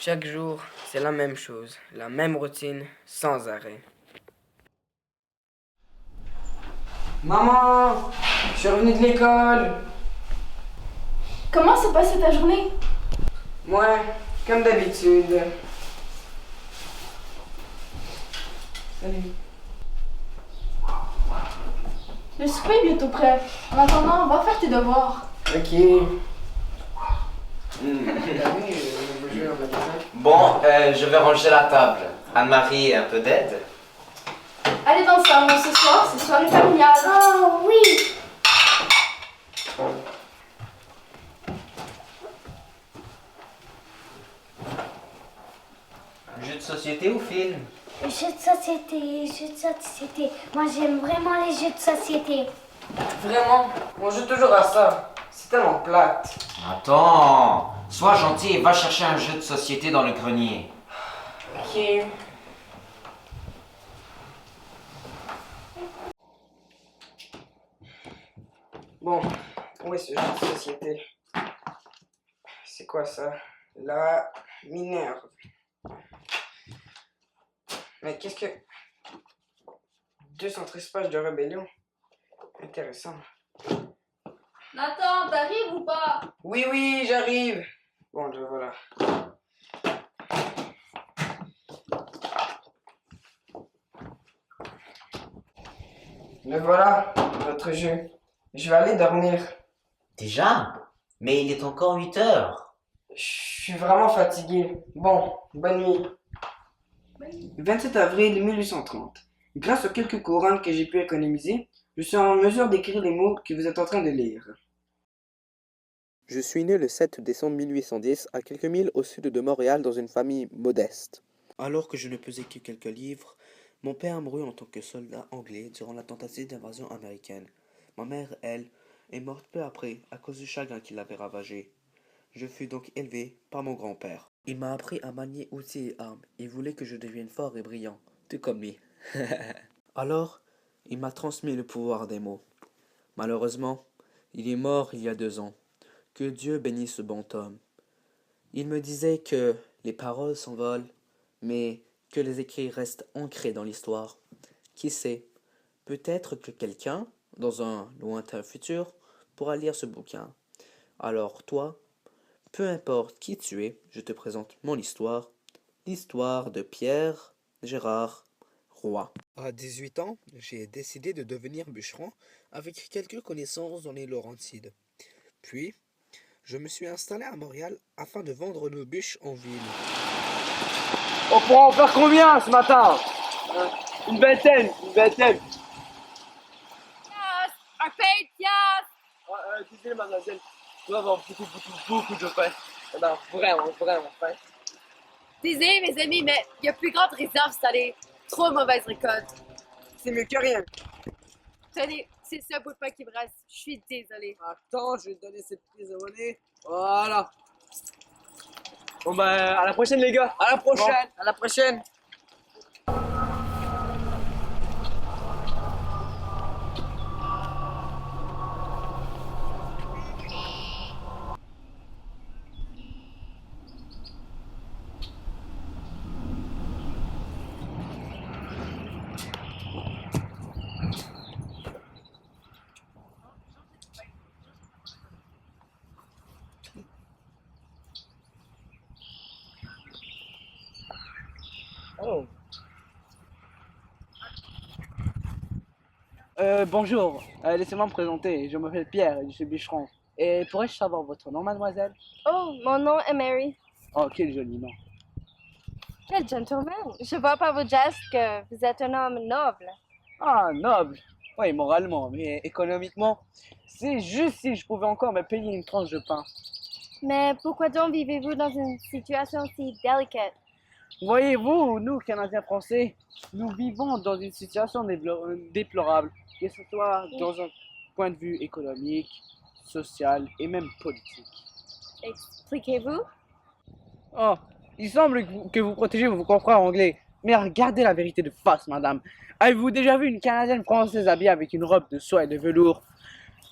Chaque jour, c'est la même chose, la même routine, sans arrêt. Maman, je suis revenu de l'école. Comment s'est passée ta journée? Ouais, comme d'habitude. Salut. Le souper est bientôt prêt. En attendant, va faire tes devoirs. Ok. T'as vu le nouveau jeu en magasin? Bon, je vais ranger la table. Anne-Marie, un peu d'aide? Allez dans le salon ce soir, c'est soirée familiale. Oh oui! Jeu de société ou film? Jeux de société, jeux de société. Moi j'aime vraiment les jeux de société. Vraiment? On joue toujours à ça. C'est tellement plate. Attends, sois gentil et va chercher un jeu de société dans le grenier. Ok. Bon, où est ce jeu de société? C'est quoi ça? La Minerve. Mais qu'est-ce que... 213 pages de rébellion? Intéressant. Nathan, t'arrives ou pas? Oui, oui, j'arrive. Bon, le voilà. Le voilà, votre jeu. Je vais aller dormir. Déjà? Mais il est encore 8 heures. Je suis vraiment fatigué. Bon, bonne nuit. 27 avril 1830. Grâce aux quelques couronnes que j'ai pu économiser, je suis en mesure d'écrire les mots que vous êtes en train de lire. Je suis né le 7 décembre 1810 à quelques milles au sud de Montréal dans une famille modeste. Alors que je ne pesais que quelques livres, mon père mourut en tant que soldat anglais durant la tentative d'invasion américaine. Ma mère, elle, est morte peu après à cause du chagrin qui l'avait ravagée. Je fus donc élevé par mon grand-père. Il m'a appris à manier outils et armes. Il voulait que je devienne fort et brillant, tout comme lui. Alors, il m'a transmis le pouvoir des mots. Malheureusement, il est mort il y a 2 ans. Que Dieu bénisse ce bon homme. Il me disait que les paroles s'envolent, mais que les écrits restent ancrés dans l'histoire. Qui sait, peut-être que quelqu'un, dans un lointain futur, pourra lire ce bouquin. Alors toi, peu importe qui tu es, je te présente mon histoire, l'histoire de Pierre Gérard Roy. À 18 ans, j'ai décidé de devenir bûcheron avec quelques connaissances dans les Laurentides. Puis, je me suis installé à Montréal afin de vendre nos bûches en ville. On pourra en faire combien ce matin? Une vingtaine. Yes! Un pain, yes! Désolé mademoiselle, je dois avoir beaucoup de pain. On a vraiment faim. Désolé mes amis, mais il y a plus grande réserve cette année. Trop mauvaise récolte. C'est mieux que rien. Tenez, c'est ce bout de pain qui me reste. Je suis désolée. Attends, je vais te donner cette pièce de monnaie. Voilà. Bon ben, à la prochaine les gars. À la prochaine. Bon, À la prochaine. Oh. Bonjour, laissez-moi me présenter. Je m'appelle Pierre et je suis bûcheron. Et pourrais-je savoir votre nom, mademoiselle? Oh, mon nom est Mary. Oh, quel joli nom. Quel gentleman. Je vois par vos gestes que vous êtes un homme noble. Ah, noble. Oui, moralement, mais économiquement, c'est juste si je pouvais encore me payer une tranche de pain. Mais pourquoi donc vivez-vous dans une situation si délicate? Voyez-vous, nous, Canadiens français, nous vivons dans une situation déplorable, que ce soit dans un point de vue économique, social et même politique. Expliquez-vous? Oh, il semble que vous protégez vos confrères anglais, mais regardez la vérité de face, madame. Avez-vous déjà vu une Canadienne française habillée avec une robe de soie et de velours?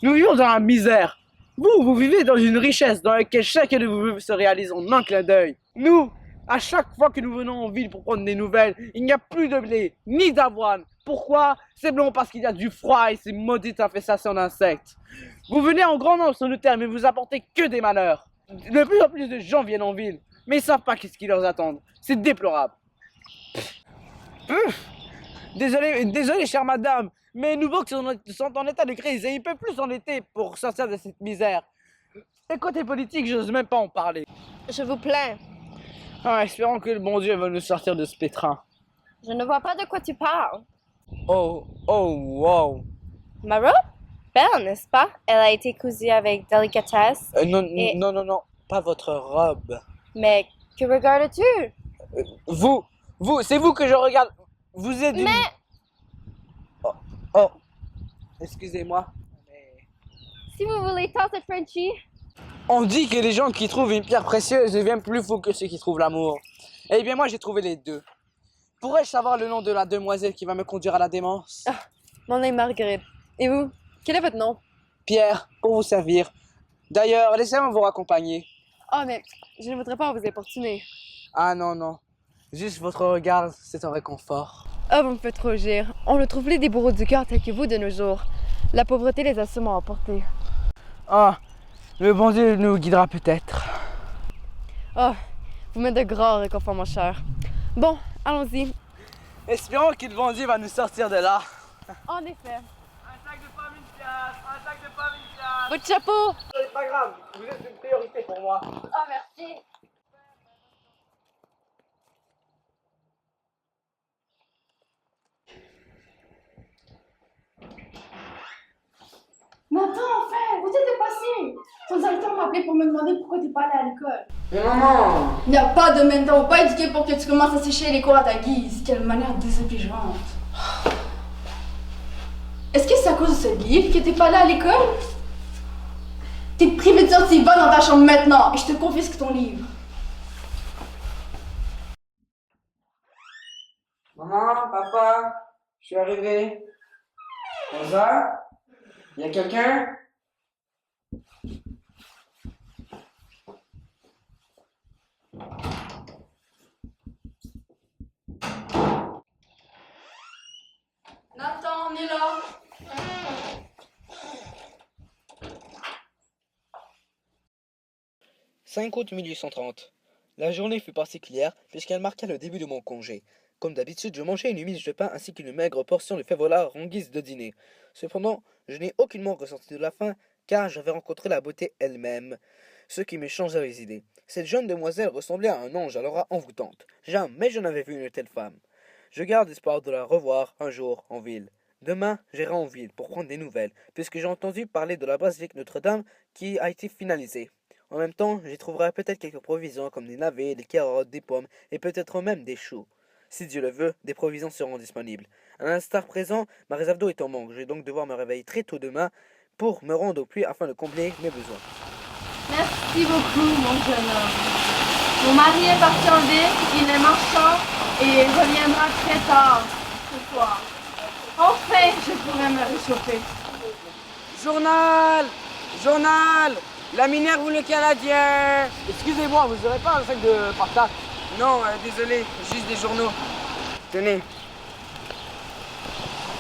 Nous vivons dans la misère. Vous vivez dans une richesse dans laquelle chacun de vous se réalise en un clin d'œil. Nous À chaque fois que nous venons en ville pour prendre des nouvelles, il n'y a plus de blé, ni d'avoine. Pourquoi? Simplement parce qu'il y a du froid et ces maudites infestations d'insectes. Vous venez en grand nombre sur le terre, mais vous apportez que des malheurs. De plus en plus de gens viennent en ville, mais ils savent pas qu'est-ce qui leur attend. C'est déplorable. Désolé, chère madame, mais nous sont en état de crise et ils peuvent plus s'endetter pour sortir de cette misère. Et côté politique, j'ose même pas en parler. Je vous plains. Ah, espérons que le bon Dieu va nous sortir de ce pétrin. Je ne vois pas de quoi tu parles. Oh, wow. Ma robe? Belle, n'est-ce pas? Elle a été cousue avec délicatesse. Non, pas votre robe. Mais que regardes-tu? C'est vous que je regarde. Vous êtes une... Mais Oh, excusez-moi. Mais... si vous voulez tant cette Frenchie, On dit que les gens qui trouvent une pierre précieuse deviennent plus fous que ceux qui trouvent l'amour. Eh bien, moi, j'ai trouvé les deux. Pourrais-je savoir le nom de la demoiselle qui va me conduire à la démence? Mon nom est Marguerite. Et vous? Quel est votre nom? Pierre, pour vous servir. D'ailleurs, laissez-moi vous raccompagner. Ah, mais je ne voudrais pas vous importuner. Ah non. Juste votre regard, c'est un réconfort. Ah, vous me faites trop rire. On ne trouve plus des bourreaux du cœur tels que vous de nos jours. La pauvreté les a sûrement emportés. Ah, le bon Dieu nous guidera peut-être. Ah, vous m'êtes de grands réconforts, mon cher. Bon, allons-y. Espérons que le bon Dieu va nous sortir de là. En effet. Un sac de pommes, une pièce. Un sac de pommes, une pièce. Votre chapeau! C'est pas grave, vous êtes une priorité pour moi. Ah, merci. Nathan, enfin, où t'étais passé? Ton directeur m'a appelé pour me demander pourquoi t'es pas allé à l'école. Mais maman! Il n'y a pas de maintenant, on va pas éduquer pour que tu commences à sécher les cours à ta guise. Quelle manière désobligeante. Est-ce que c'est à cause de ce livre que t'es pas allé à l'école? T'es privé de sortie, va dans ta chambre maintenant et je te confisque ton livre. Maman, papa, je suis arrivé. Rosa? Y a quelqu'un? Nathan, on est là. 5 août 1830. La journée fut particulière puisqu'elle marqua le début de mon congé. Comme d'habitude, je mangeais une miche de pain ainsi qu'une maigre portion de févolard en guise de dîner. Cependant, je n'ai aucunement ressenti de la faim car j'avais rencontré la beauté elle-même, ce qui me changea les idées. Cette jeune demoiselle ressemblait à un ange à l'aura envoûtante. Jamais je n'avais vu une telle femme. Je garde espoir de la revoir un jour en ville. Demain, j'irai en ville pour prendre des nouvelles, puisque j'ai entendu parler de la basilique Notre-Dame qui a été finalisée. En même temps, j'y trouverai peut-être quelques provisions comme des navets, des carottes, des pommes et peut-être même des choux. Si Dieu le veut, des provisions seront disponibles. À l'instant présent, ma réserve d'eau est en manque. Je vais donc devoir me réveiller très tôt demain pour me rendre au puits afin de combler mes besoins. merci beaucoup, mon jeune homme. Mon mari est parti en ville, il est marchand et reviendra très tard ce soir. Enfin, je pourrai me réchauffer. Journal! La Minerve ou le Canadien? Excusez-moi, vous n'aurez pas un sac de partage? Non, désolé, juste des journaux. Tenez.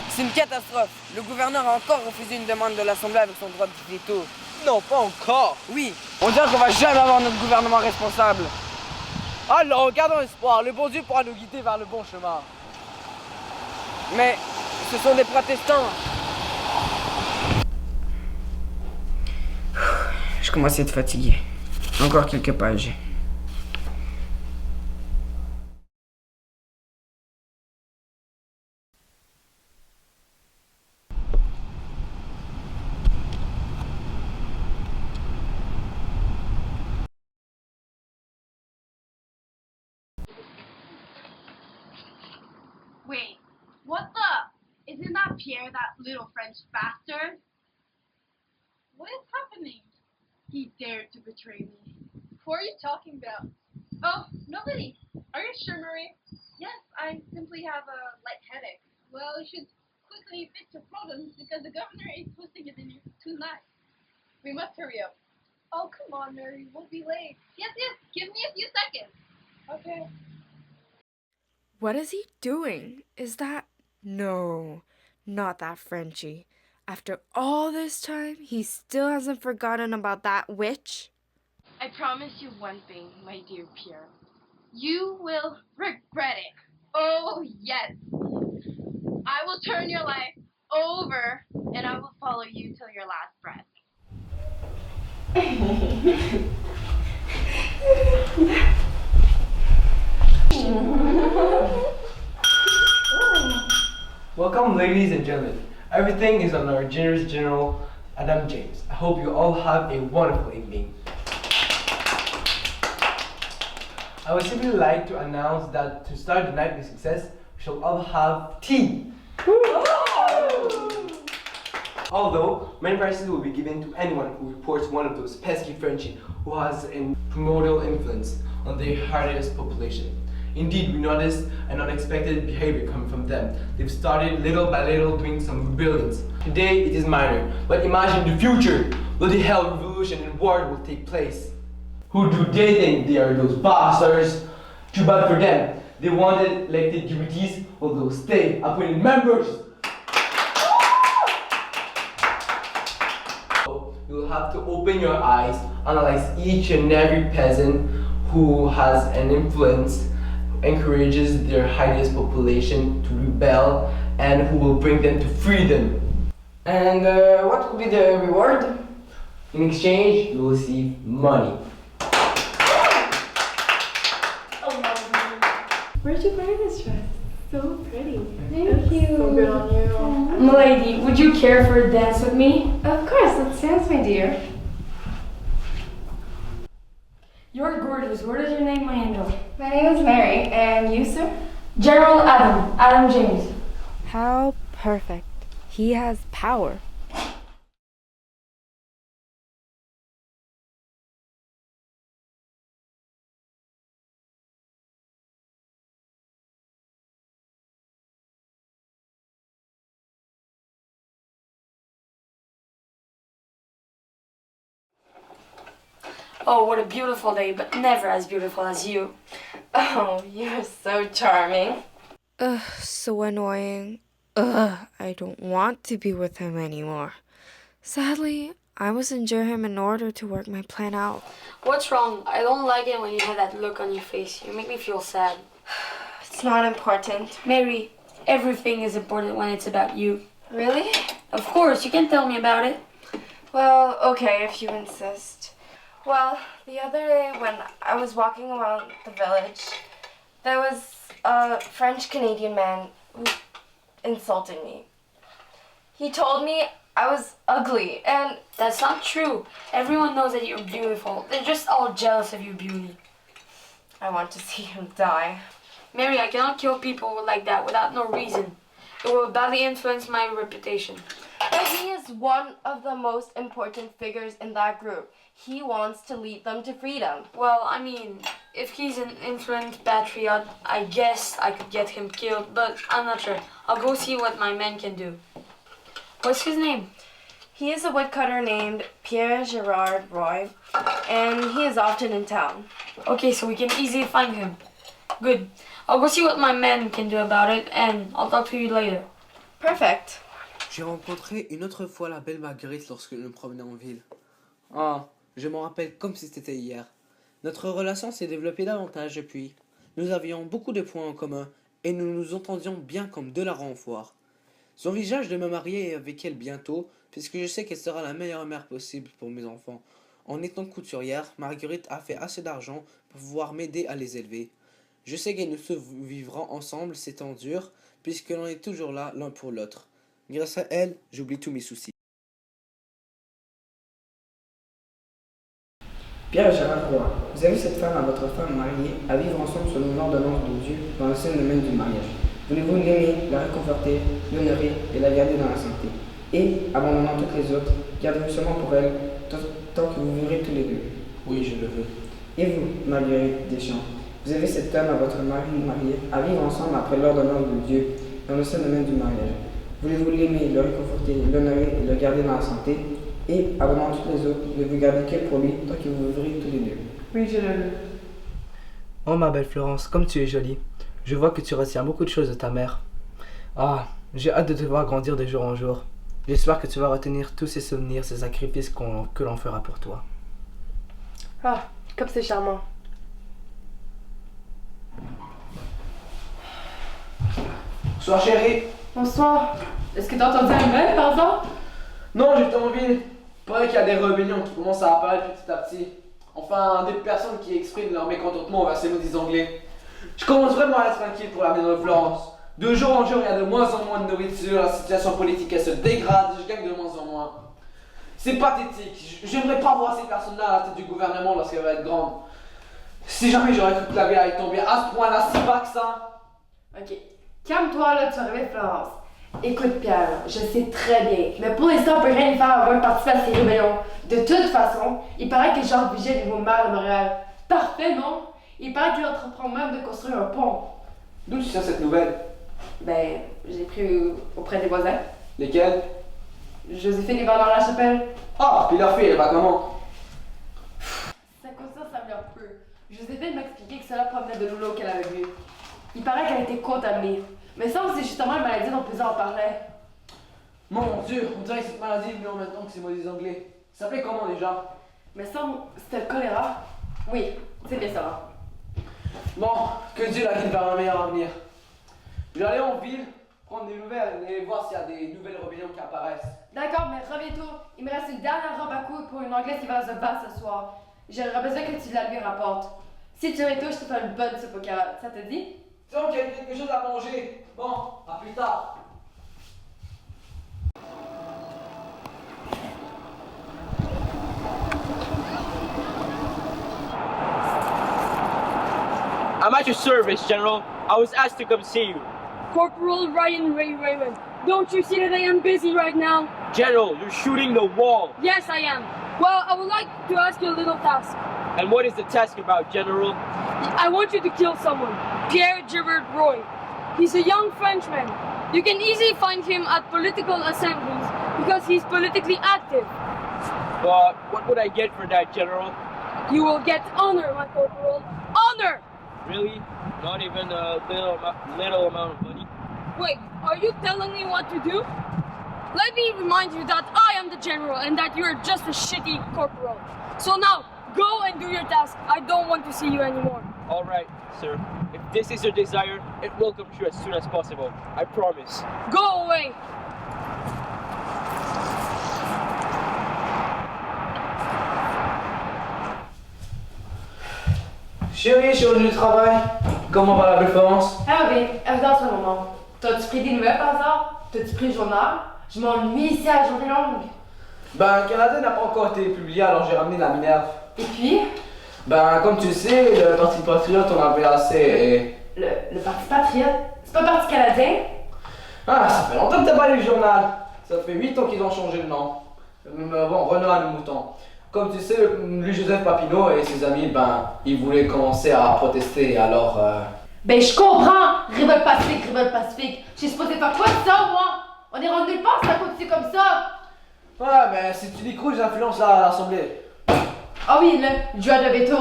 C'est une catastrophe. Le gouverneur a encore refusé une demande de l'Assemblée avec son droit de veto. Non, pas encore. Oui, on dirait qu'on va jamais avoir notre gouvernement responsable. Alors, gardons espoir. Le bon Dieu pourra nous guider vers le bon chemin. Mais ce sont des protestants. Je commence à être fatigué. Encore quelques pages. Wait, what the? Isn't that Pierre, that little French bastard? What is happening? He dared to betray me. Who are you talking about? Oh, nobody. Are you sure, Marie? Yes, I simply have a light headache. Well, you should quickly fix your problems because the governor is hosting a dinner tonight. We must hurry up. Oh, come on, Mary. We'll be late. Yes, give me a few seconds. Okay. What is he doing? Is that... No, not that Frenchie. After all this time, he still hasn't forgotten about that witch? I promise you one thing, my dear Pierre. You will regret it. Oh, yes. I will turn your life over and I will follow you till your last breath. Welcome, ladies and gentlemen. Everything is on our generous General Adam James. I hope you all have a wonderful evening. I would simply like to announce that to start the night with success, we shall all have tea. Although, many prizes will be given to anyone who reports one of those pesky Frenchies who has a primordial influence on the hardest population. Indeed, we noticed an unexpected behavior coming from them. They've started little by little doing some rebellions. Today it is minor, but imagine the future. Bloody hell, revolution and war will take place. Who do they think they are, those bastards? Too bad for them. They wanted elected deputies, although stay appointed members. You'll have to open your eyes, analyze each and every peasant who has an influence, encourages their highest population to rebel, and who will bring them to freedom. And what will be the reward? In exchange, you will receive money. Where'd you buy this dress? So pretty. Thank you. So good on you. Milady, would you care for a dance with me? Of course, let's dance, my dear. You're gorgeous. What is your name, my angel? My name is Mary, and you, sir? General Adam James. How perfect. He has power. Oh, what a beautiful day, but never as beautiful as you. Oh, you're so charming. Ugh, so annoying. Ugh, I don't want to be with him anymore. Sadly, I must endure him in order to work my plan out. What's wrong? I don't like it when you have that look on your face. You make me feel sad. It's not important. Mary, everything is important when it's about you. Really? Of course, you can tell me about it. Well, okay, if you insist. Well, the other day when I was walking around the village, there was a French-Canadian man who insulted me. He told me I was ugly, and That's not true. Everyone knows that you're beautiful. They're just all jealous of your beauty. I want to see him die. Mary, I cannot kill people like that without no reason. It will badly influence my reputation. But he is one of the most important figures in that group. He wants to lead them to freedom. Well, I mean, if he's an influent patriot, I guess I could get him killed, but I'm not sure. I'll go see what my men can do. What's his name? He is a woodcutter named Pierre Gerard Roy, and he is often in town. Okay, so we can easily find him. Good. I'll go see what my men can do about it, and I'll talk to you later. Perfect. J'ai rencontré une autre fois la belle Marguerite lorsque nous nous promenons en ville. Ah, je m'en rappelle comme si c'était hier. Notre relation s'est développée davantage depuis. Nous avions beaucoup de points en commun et nous nous entendions bien comme deux larrons en foire. J'envisage de me marier avec elle bientôt puisque je sais qu'elle sera la meilleure mère possible pour mes enfants. En étant couturière, Marguerite a fait assez d'argent pour pouvoir m'aider à les élever. Je sais que nous survivrons ensemble ces temps durs puisque l'on est toujours là l'un pour l'autre. Grâce à elle, j'oublie tous mes soucis. Pierre Gérard Roy, vous avez cette femme à votre femme mariée à vivre ensemble selon l'ordonnance de Dieu dans le seul domaine du mariage. Voulez-vous l'aimer, la réconforter, l'honorer et la garder dans la santé? Et, abandonnant toutes les autres, gardez-vous seulement pour elle tant que vous vivrez tous les deux. Oui, je le veux. Et vous, Marguerite Deschamps, vous avez cet homme à votre mari marié à vivre ensemble après l'ordonnance de Dieu dans le seul domaine du mariage. Voulez-vous l'aimer, le réconforter, l'honorer et le garder dans la santé? Et, abandonnant toutes les autres, ne vous gardez qu'elle pour lui tant que vous vivrez tous les deux. Oui, je le veux. Oh ma belle Florence, comme tu es jolie. Je vois que tu retiens beaucoup de choses de ta mère. Ah, j'ai hâte de te voir grandir de jour en jour. J'espère que tu vas retenir tous ces souvenirs, ces sacrifices que l'on fera pour toi. Ah, comme c'est charmant. Bonsoir chérie. Bonsoir. Est-ce que t'as entendu un mail par exemple? Non, j'étais en ville. Il paraît qu'il y a des rébellions qui commencent à apparaître petit à petit. Enfin, des personnes qui expriment leur mécontentement envers ces maudits Anglais. Je commence vraiment à être inquiet pour l'avenir de Florence. De jour en jour, il y a de moins en moins de nourriture, la situation politique elle se dégrade, je gagne de moins en moins. C'est pathétique. J'aimerais pas voir ces personnes-là à la tête du gouvernement lorsqu'elle va être grande. Si jamais j'aurais cru que la vie allait tomber à ce point-là, si bas que ça. Ok, calme-toi là, tu arrives Florence. Écoute Pierre, je sais très bien, mais pour l'instant on peut rien y faire avant de participer à ces rébellions. De toute façon, il paraît que Jacques Vigée est nouveau maire de Montréal. Parfait, non? Il paraît qu'il entreprend même de construire un pont. D'où tu sais cette nouvelle? Ben, j'ai pris auprès des voisins. Lesquels? Joséphine et Bernard Lachapelle. Ah, puis leur fille, elle va comment? C'est à cause de ça, ça me un peu. Joséphine m'a expliqué que cela provenait de l'eau qu'elle avait bu. Il paraît qu'elle a été contaminée. Mais ça, c'est justement une maladie dont plusieurs en parlaient. Mon Dieu, on dirait que cette maladie est venue en même temps que ces maudits Anglais. Ça s'appelait comment déjà? Mais ça, c'était le choléra. Oui, c'est bien ça. Bon, que Dieu la guide vers un meilleur avenir. Je vais aller en ville, prendre des nouvelles et voir s'il y a des nouvelles rébellions qui apparaissent. D'accord, mais reviens-toi. Il me reste une dernière robe à coudre pour une anglaise qui va se battre ce soir. J'aurais besoin que tu la lui rapportes. Si tu retournes, je te fais une bonne soupe au carottes. Ça te dit? Tiens, qu'il y a quelque chose à manger. Bon, à plus tard. I'm at your service, General. I was asked to come see you. Corporal Ryan Ray Raymond, don't you see that I am busy right now? General, you're shooting the wall. Yes, I am. Well, I would like to ask you a little task. And what is the task about, General? I want you to kill someone. Pierre Gilbert Roy. He's a young Frenchman. You can easily find him at political assemblies because he's politically active. But what would I get for that, General? You will get honor, my corporal. Honor! Really? Not even a little amount of money? Wait, are you telling me what to do? Let me remind you that I am the general and that you're just a shitty corporal. So now, go and do your task. I don't want to see you anymore. All right, sir. If this is your desire, it will come true as soon as possible. I promise. Go away! Chérie, je suis revenu du travail. Comment va la belle Florence? Ah oui, elle dans ce moment. T'as-tu pris des nouvelles par hasard? T'as-tu pris le journal? Je m'ennuie ici à la journée longue. Ben, le Canada n'a pas encore été publié, alors j'ai ramené la Minerve. Et puis? Ben, comme tu le sais, le Parti Patriote en avait assez et... Le Parti Patriote? C'est pas le Parti canadien? Ah, ça fait longtemps que t'as pas lu le journal. Ça fait 8 ans qu'ils ont changé le nom. Bon, Renaud à Mouton. Comme tu sais, Louis-Joseph Papineau et ses amis, ben, ils voulaient commencer à protester, alors... Ben, je comprends! Révolte pacifique, révolte pacifique. Je suis supposé faire quoi de ça, moi? On est rendu nulle part si ça continue comme ça! Ouais, ben, si tu dis ils influencent l'Assemblée. Ah oui, le duel de veto.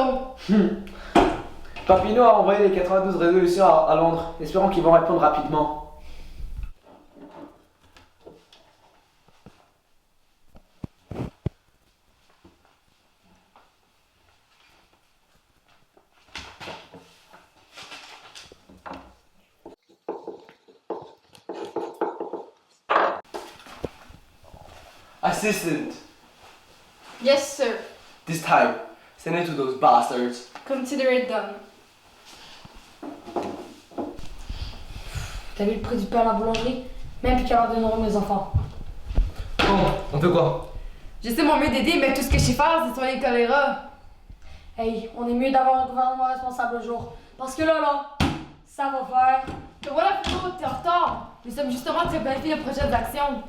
Papineau a envoyé les 92 résolutions à Londres, espérant qu'ils vont répondre rapidement. Assistant, Yes, sir. this time, send it to those bastards. Consider it done. T'as vu le prix du pain à la boulangerie? Même plus capable de nourrir mes enfants. Bon, on fait quoi? J'essaie mon mieux d'aider, mais tout ce que je sais faire, c'est soigner le choléra. Hey, on est mieux d'avoir un gouvernement responsable le jour. Parce que là, ça va faire. Te voilà, Flo, t'es en retard. Nous sommes justement en train de planifier le projet d'action.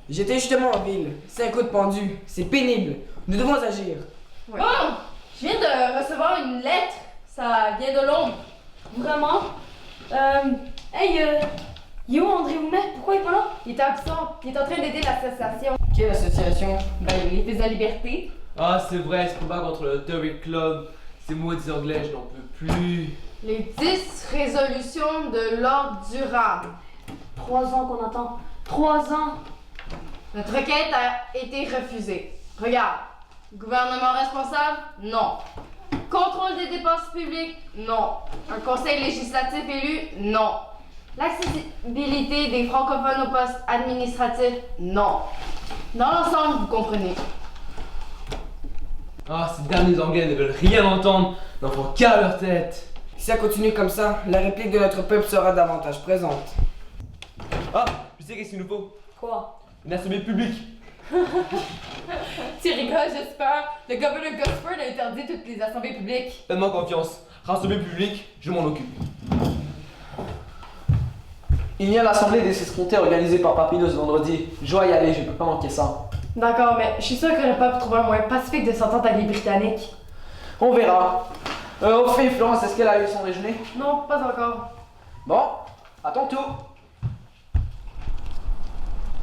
J'étais justement en ville. C'est un coup de pendu. C'est pénible. Nous devons agir. Ouais. Bon, je viens de recevoir une lettre. Ça vient de Londres. Vraiment? Il est où André Ouimet? Pourquoi il est pas là? Il est absent. Il est en train d'aider l'association. Quelle association? Ben, les Fils de la Liberté. Ah, c'est vrai, ce combat contre le Derby Club. Ces maudits anglais, je n'en peux plus. Les 10 résolutions de l'ordre durable. 3 ans qu'on attend. 3 ans. Notre requête a été refusée. Regarde. Gouvernement responsable? Non. Contrôle des dépenses publiques? Non. Un conseil législatif élu? Non. L'accessibilité des francophones aux postes administratifs? Non. Dans l'ensemble, vous comprenez. Ah, ces derniers anglais ne veulent rien entendre, n'en font qu'à leur tête. Si ça continue comme ça, la réplique de notre peuple sera davantage présente. Ah, je sais qu'est-ce qu'il nous faut. Quoi? Une assemblée publique. Tu rigoles, j'espère. Le gouverneur Gosford a interdit toutes les assemblées publiques. Faites-moi confiance. Assemblée publique, je m'en occupe. Il y a l'assemblée des escomptés organisée par Papineau ce vendredi. Je dois y aller, je peux pas manquer ça. D'accord, mais je suis sûre que le peuple trouve un moyen pacifique de s'entendre avec les Britanniques. On verra. Au fait, Florence, est-ce qu'elle a eu son déjeuner? Non, pas encore. Bon, à ton tour.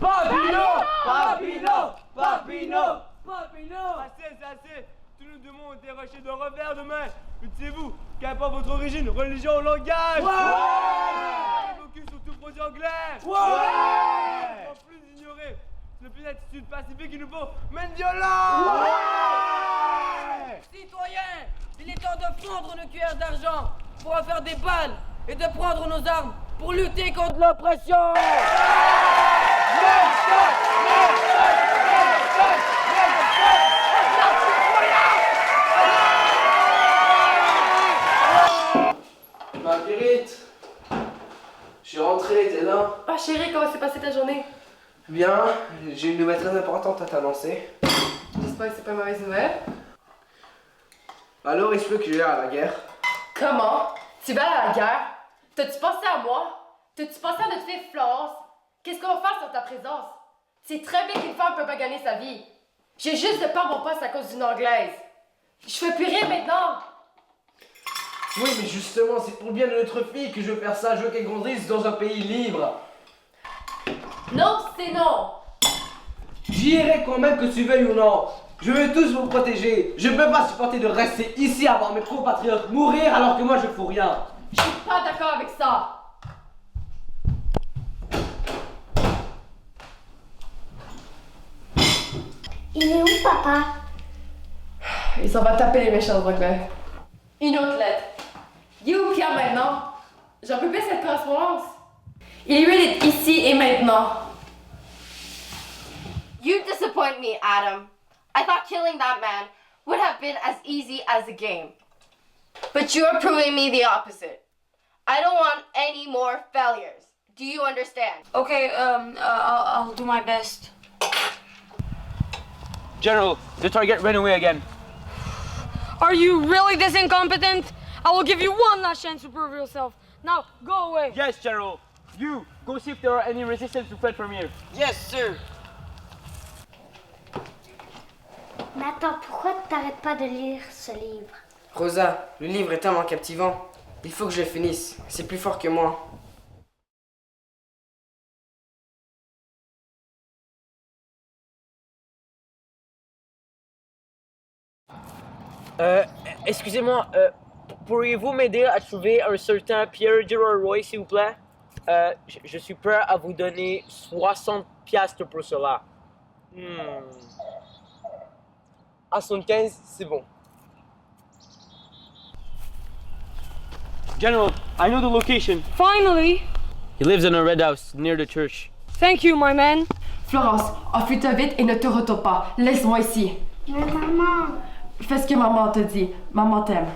Papineau! Papineau! Papineau! Papineau! Assez, c'est assez! Tous nos démons ont été arrachés d'un revers de main! Utilisez-vous, qu'importe votre origine, religion ou langage! Ouais! Focus sur tout produit anglais! Ouais! En plus d'ignorer, ce n'est plus l'attitude pacifique qu'il nous faut, mais une violence! Ouais! Citoyens, il est temps de fondre nos cuillères d'argent pour en faire des balles et de prendre nos armes pour lutter contre l'oppression! Marguerite, je suis rentré, t'es là? Ah chérie, comment s'est passée ta journée? Bien, j'ai une nouvelle très importante à t'annoncer. J'espère que c'est pas une mauvaise nouvelle. Alors, il se peut que j'aille à la guerre. Comment? Tu vas à la guerre? T'as-tu pensé à moi? T'as-tu pensé à notre fille Florence? Qu'est-ce qu'on va faire sur ta présence? C'est très bien qu'une femme peut pas gagner sa vie. J'ai juste de perdre mon poste à cause d'une anglaise. Je fais plus rien maintenant. Oui, mais justement, c'est pour le bien de notre fille que je veux faire ça. Je veux qu'elle grandisse dans un pays libre. Non, c'est non. J'irai quand même que tu veuilles ou non. Je veux tous vous protéger. Je peux pas supporter de rester ici à voir mes compatriotes mourir alors que moi je fous rien. Je suis pas d'accord avec ça. Il est où, papa? Il s'en va taper les méchants anglais. Une autre lettre. Il est où Pierre maintenant? J'en peux plus cette correspondance. Il est mieux d'être ici et maintenant. You disappoint me, Adam. I thought killing that man would have been as easy as a game. But you are proving me the opposite. I don't want any more failures. Do you understand? Okay, I'll do my best. General, the target ran away again. Are you really this incompetent? I will give you one last chance to prove yourself. Now, go away. Yes, General. You, go see if there are any resistance to flight from here. Yes, sir. Mais attends, pourquoi t'arrêtes pas de lire ce livre? Rosa, le livre est tellement captivant. Il faut que je le finisse. C'est plus fort que moi. Excusez-moi, pourriez-vous m'aider à trouver un certain Pierre Gilroy, s'il vous plaît? Je suis prêt à vous donner 60 piastres pour cela. À 75, c'est bon. General, I know the location. Finally! He lives in a red house near the church. Thank you, my man. Florence, enfuis-toi vite et ne te retourne pas. Laisse-moi ici. Mais maman... Fais ce que maman te dit. Maman t'aime.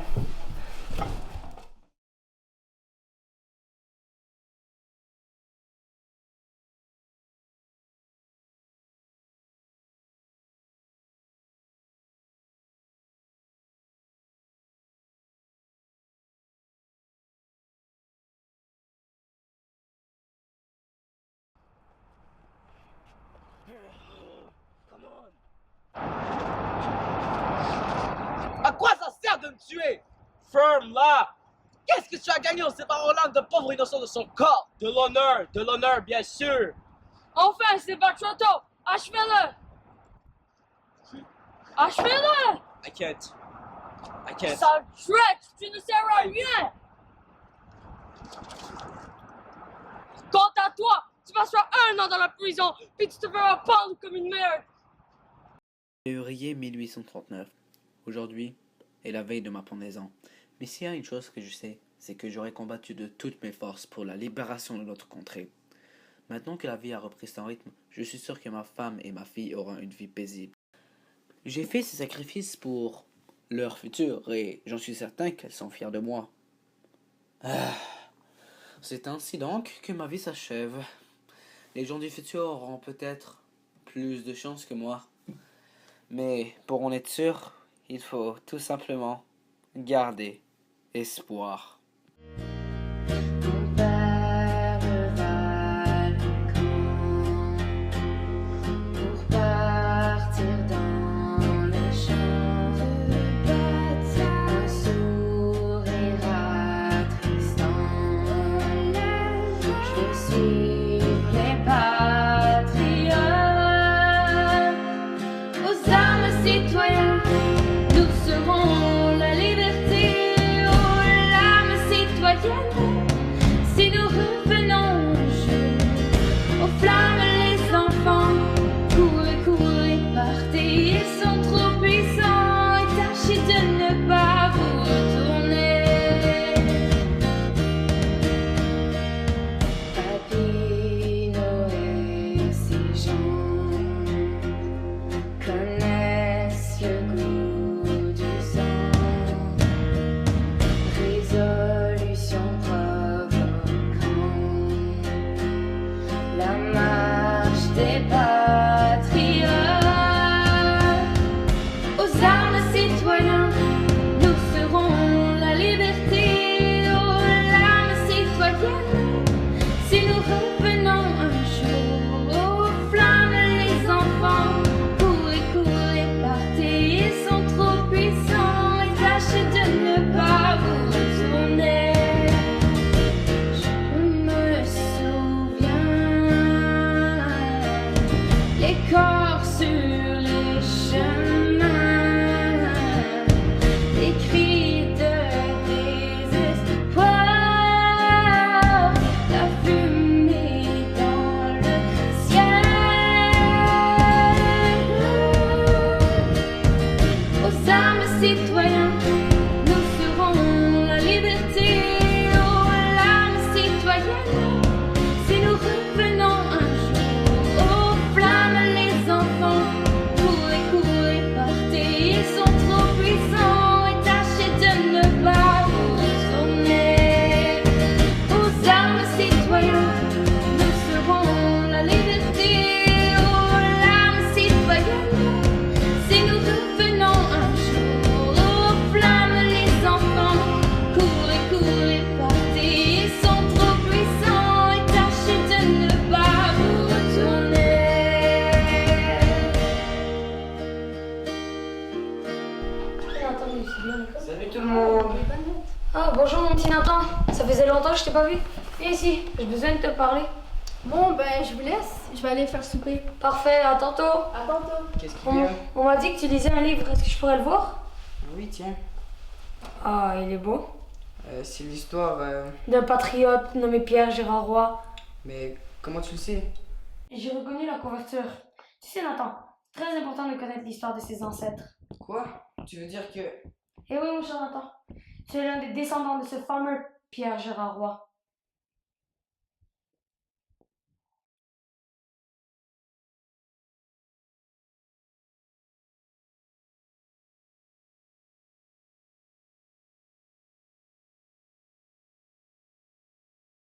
À quoi ça sert de me tuer? Ferme là! Qu'est-ce que tu as gagné en séparant l'âme d'un pauvre innocent de son corps? De l'honneur, bien sûr! Enfin, c'est Batroto! Achevez-le! Achevez-le! I can't. I can't. Sale traître, tu ne sers à rien. Quant à toi, tu passeras 1 an dans la prison, puis tu te feras pendre comme une merde. Février 1839. Aujourd'hui est la veille de ma pendaison. Mais s'il y a une chose que je sais, c'est que j'aurai combattu de toutes mes forces pour la libération de notre contrée. Maintenant que la vie a repris son rythme, je suis sûr que ma femme et ma fille auront une vie paisible. J'ai fait ces sacrifices pour leur futur et j'en suis certain qu'elles sont fières de moi. C'est ainsi donc que ma vie s'achève. Les gens du futur auront peut-être plus de chance que moi. Mais pour en être sûr, il faut tout simplement garder espoir. Si nous revenons au jeu, aux flammes les enfants, courez, courez, partez, ils sont trop puissants et tâchez de ne pas vous retourner. Papy Noël, ces gens connaissent le goût du sang. Résolution la marche des patriotes. Aux armes citoyens, nous serons la liberté. Aux larmes citoyennes, si nous revenons un jour. Aux flammes les enfants, courez, courez, partez, ils sont trop puissants et tâchez de ne pas vous retourner. Les corps sur les chemins, les cris de désespoir, la fumée dans le ciel. Aux armes citoyens, nous serons la liberté. Aux larmes citoyennes, si nous revenons un jour. Aux flammes les enfants, courez, courez, partez, ils sont trop puissants et tâchez de ne pas vous retourner. Aux armes citoyens, nous serons la liberté. Aux larmes citoyennes, si nous revenons un jour. Aux flammes les enfants, courez, courez, partez, ils sont trop puissants et tâchez de ne pas vous retourner. Salut tout le monde. Ah, bonjour mon petit Nathan. Ça faisait longtemps que je t'ai pas vu. Viens ici, j'ai besoin de te parler. Bon, ben, je vous laisse. Je vais aller faire souper. Parfait, à tantôt. À tantôt. Qu'est-ce qu'il y a? On m'a dit que tu lisais un livre, est-ce que je pourrais le voir? Oui, tiens. Ah, il est beau. C'est l'histoire... D'un patriote nommé Pierre Gérard Roy. Mais comment tu le sais? J'ai reconnu la couverture. Tu sais Nathan, c'est très important de connaître l'histoire de ses ancêtres. Quoi? Tu veux dire que... Eh oui mon cher Nathan, tu es l'un des descendants de ce fameux Pierre Gérard Roy.